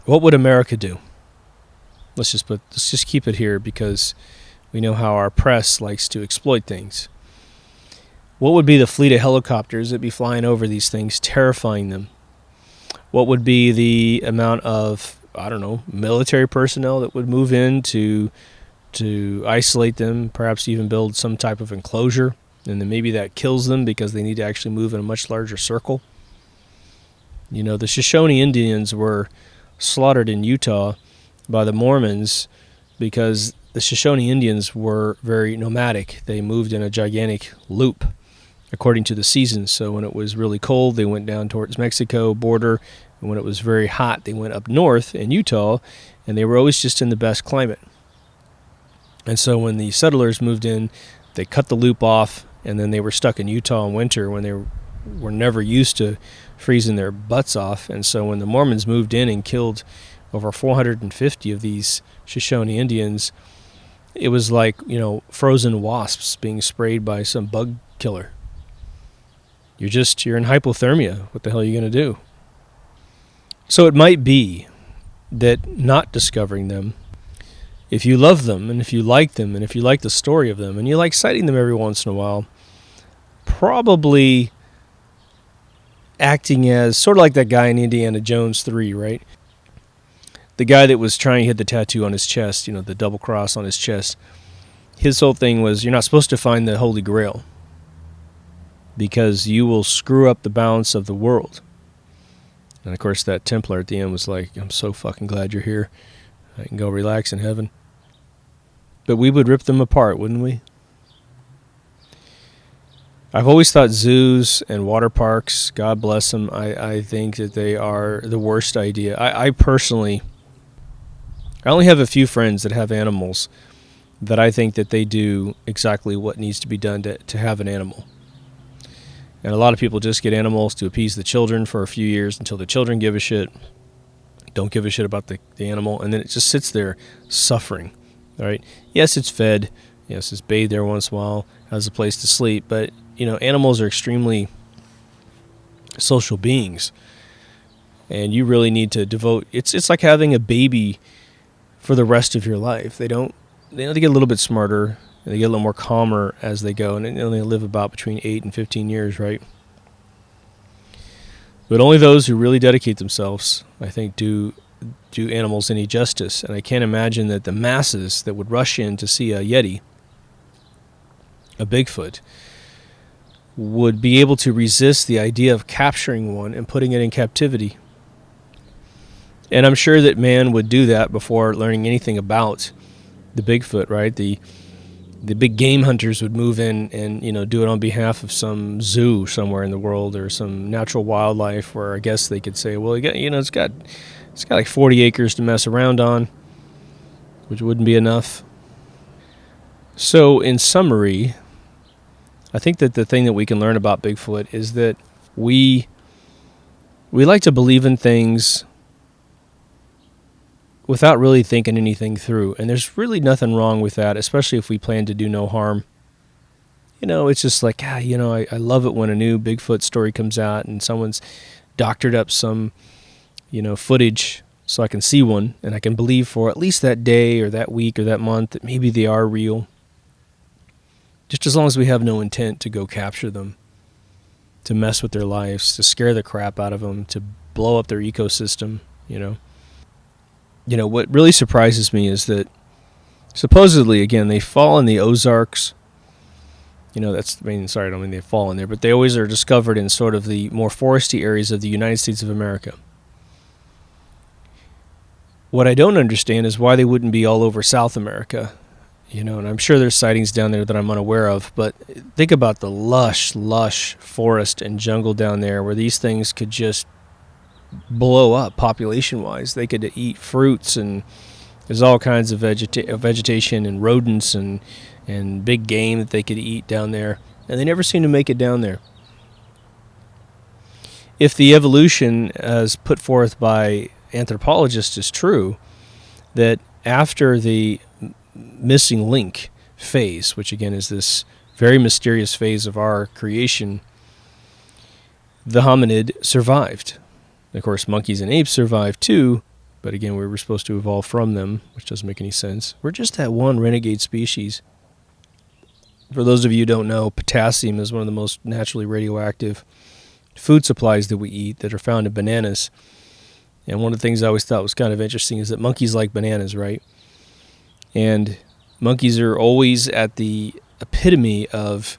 what would America do? Let's just keep it here, because we know how our press likes to exploit things. What would be the fleet of helicopters that would be flying over these things, terrifying them? What would be the amount of, military personnel that would move in to isolate them, perhaps even build some type of enclosure, and then maybe that kills them because they need to actually move in a much larger circle? The Shoshone Indians were slaughtered in Utah by the Mormons because the Shoshone Indians were very nomadic. They moved in a gigantic loop according to the seasons. So when it was really cold, they went down towards Mexico border, and when it was very hot, they went up north in Utah, and they were always just in the best climate. And so when the settlers moved in, they cut the loop off, and then they were stuck in Utah in winter when they were never used to freezing their butts off. And so when the Mormons moved in and killed over 450 of these Shoshone Indians, it was like, frozen wasps being sprayed by some bug killer. You're in hypothermia. What the hell are you going to do? So it might be that not discovering them, if you love them and if you like them and if you like the story of them and you like citing them every once in a while, probably acting as sort of like that guy in Indiana Jones 3, right? The guy that was trying to hit the tattoo on his chest, the double cross on his chest. His whole thing was, you're not supposed to find the Holy Grail because you will screw up the balance of the world. And of course that Templar at the end was like, I'm so fucking glad you're here. I can go relax in heaven. But we would rip them apart, wouldn't we? I've always thought zoos and water parks, God bless them, I think that they are the worst idea. I personally, I only have a few friends that have animals that I think that they do exactly what needs to be done to have an animal. And a lot of people just get animals to appease the children for a few years until the children give a shit, don't give a shit about the animal, and then it just sits there suffering. All right. Yes, it's fed. Yes, it's bathed there once in a while, has a place to sleep. But, animals are extremely social beings. And you really need to devote... It's like having a baby for the rest of your life. They get a little bit smarter. They get a little more calmer as they go. And they live about between 8 and 15 years, right? But only those who really dedicate themselves, I think, do animals any justice. And I can't imagine that the masses that would rush in to see a Yeti, a Bigfoot, would be able to resist the idea of capturing one and putting it in captivity. And I'm sure that man would do that before learning anything about the Bigfoot, right? The big game hunters would move in and, do it on behalf of some zoo somewhere in the world or some natural wildlife where I guess they could say, well, it's got like 40 acres to mess around on, which wouldn't be enough. So in summary, I think that the thing that we can learn about Bigfoot is that we like to believe in things without really thinking anything through. And there's really nothing wrong with that, especially if we plan to do no harm. It's just like, I love it when a new Bigfoot story comes out and someone's doctored up some, footage so I can see one and I can believe for at least that day or that week or that month that maybe they are real. Just as long as we have no intent to go capture them, to mess with their lives, to scare the crap out of them, to blow up their ecosystem, what really surprises me is that supposedly, again, they fall in the Ozarks. I don't mean they fall in there, but they always are discovered in sort of the more foresty areas of the United States of America. What I don't understand is why they wouldn't be all over South America, and I'm sure there's sightings down there that I'm unaware of, but think about the lush forest and jungle down there where these things could just blow up population-wise. They could eat fruits, and there's all kinds of vegetation and rodents and big game that they could eat down there, and they never seem to make it down there. If the evolution as put forth by anthropologists is true, that after the missing link phase, which again is this very mysterious phase of our creation, the hominid survived. Of course, monkeys and apes survived too, but again, we were supposed to evolve from them, which doesn't make any sense. We're just that one renegade species. For those of you who don't know, potassium is one of the most naturally radioactive food supplies that we eat that are found in bananas. And one of the things I always thought was kind of interesting is that monkeys like bananas, right? And monkeys are always at the epitome of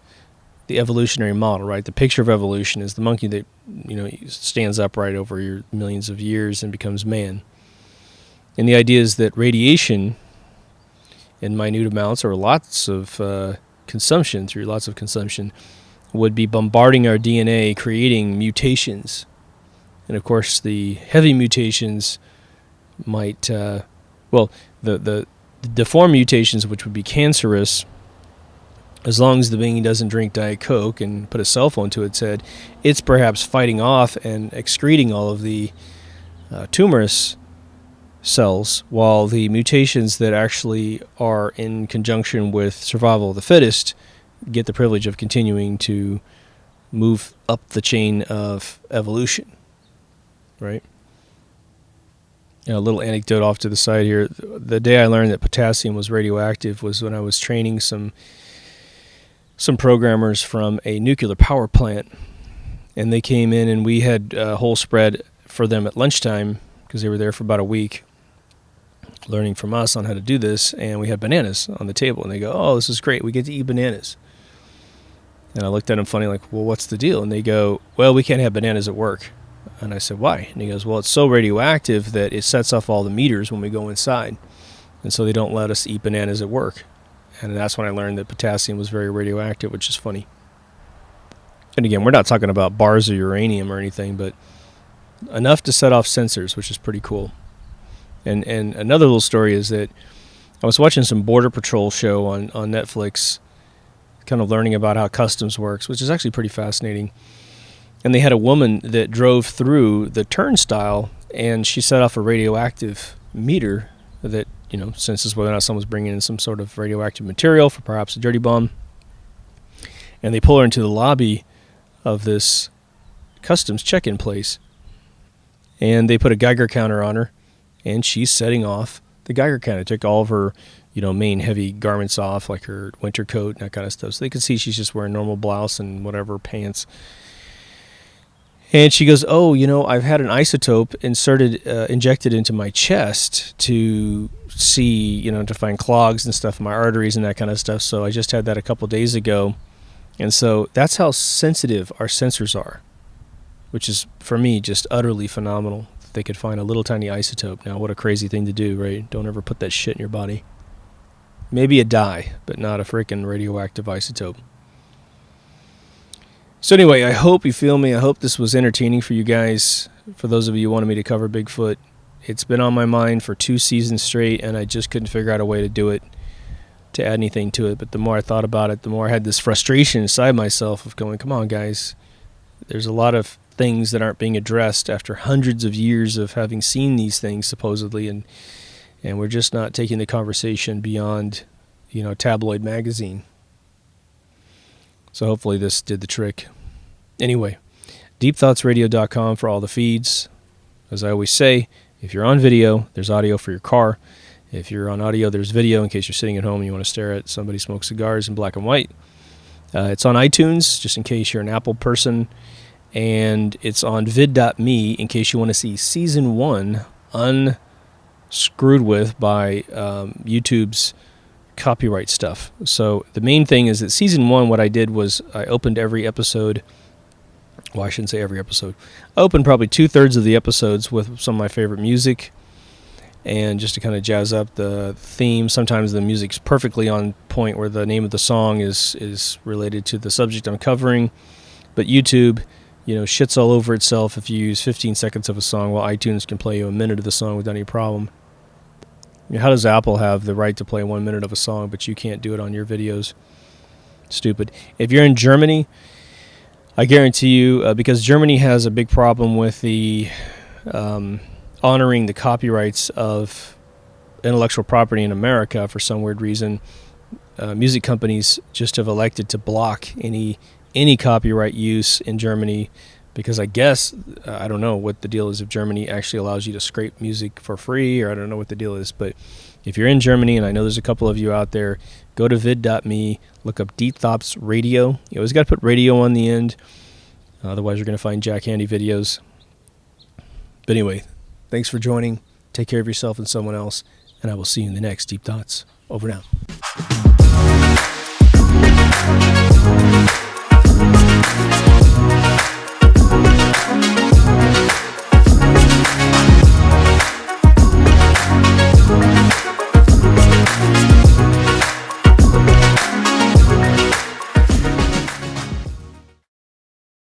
the evolutionary model, right? The picture of evolution is the monkey that, stands upright over your millions of years and becomes man. And the idea is that radiation in minute amounts or lots of consumption would be bombarding our DNA, creating mutations. And of course, the heavy mutations might, the deformed mutations, which would be cancerous, as long as the being doesn't drink Diet Coke and put a cell phone to its head, it's perhaps fighting off and excreting all of the tumorous cells, while the mutations that actually are in conjunction with survival of the fittest get the privilege of continuing to move up the chain of evolution, right? A little anecdote off to the side here. The day I learned that potassium was radioactive was when I was training some programmers from a nuclear power plant, and they came in and we had a whole spread for them at lunchtime because they were there for about a week learning from us on how to do this, and we had bananas on the table, and they go, "Oh, this is great, we get to eat bananas." And I looked at them funny like, "Well, what's the deal?" And they go, "Well, we can't have bananas at work." And I said, "Why?" And he goes, "Well, it's so radioactive that it sets off all the meters when we go inside, and so they don't let us eat bananas at work." And that's when I learned that potassium was very radioactive, which is funny. And again, we're not talking about bars of uranium or anything, but enough to set off sensors, which is pretty cool. And another little story is that I was watching some Border Patrol show on Netflix kind of learning about how customs works, which is actually pretty fascinating. And they had a woman that drove through the turnstile, and she set off a radioactive meter that, senses whether or not someone's bringing in some sort of radioactive material for perhaps a dirty bomb. And they pull her into the lobby of this customs check-in place. And they put a Geiger counter on her, and she's setting off the Geiger counter. Took all of her, main heavy garments off, like her winter coat and that kind of stuff. So they could see she's just wearing normal blouse and whatever pants. And she goes, I've had an isotope injected into my chest to see, to find clogs and stuff in my arteries and that kind of stuff. So I just had that a couple days ago. And so that's how sensitive our sensors are, which is, for me, just utterly phenomenal. They could find a little tiny isotope. Now, what a crazy thing to do, right? Don't ever put that shit in your body. Maybe a dye, but not a freaking radioactive isotope. So anyway, I hope you feel me. I hope this was entertaining for you guys. For those of you who wanted me to cover Bigfoot, it's been on my mind for 2 seasons straight, and I just couldn't figure out a way to do it, to add anything to it. But the more I thought about it, the more I had this frustration inside myself of going, come on, guys. There's a lot of things that aren't being addressed after hundreds of years of having seen these things, supposedly, and we're just not taking the conversation beyond, tabloid magazine. So hopefully this did the trick. Anyway, deepthoughtsradio.com for all the feeds. As I always say, if you're on video, there's audio for your car. If you're on audio, there's video in case you're sitting at home and you want to stare at somebody smoke cigars in black and white. It's on iTunes, just in case you're an Apple person. And it's on vid.me in case you want to see Season 1 unscrewed with by YouTube's copyright stuff. So the main thing is that Season 1, what I did was I opened every episode. Well, I shouldn't say every episode. I opened probably 2/3 of the episodes with some of my favorite music, and just to kind of jazz up the theme. Sometimes the music's perfectly on point where the name of the song is related to the subject I'm covering. But YouTube, shits all over itself if you use 15 seconds of a song, while iTunes can play you a minute of the song without any problem. How does Apple have the right to play 1 minute of a song, but you can't do it on your videos? Stupid. If you're in Germany, I guarantee you, because Germany has a big problem with the honoring the copyrights of intellectual property in America for some weird reason, music companies just have elected to block any copyright use in Germany, because I guess, I don't know what the deal is if Germany actually allows you to scrape music for free, or I don't know what the deal is. But if you're in Germany, and I know there's a couple of you out there, go to vid.me, look up Deep Thoughts Radio. You always got to put radio on the end. Otherwise, you're going to find Jack Handy videos. But anyway, thanks for joining. Take care of yourself and someone else, and I will see you in the next Deep Thoughts. Over now.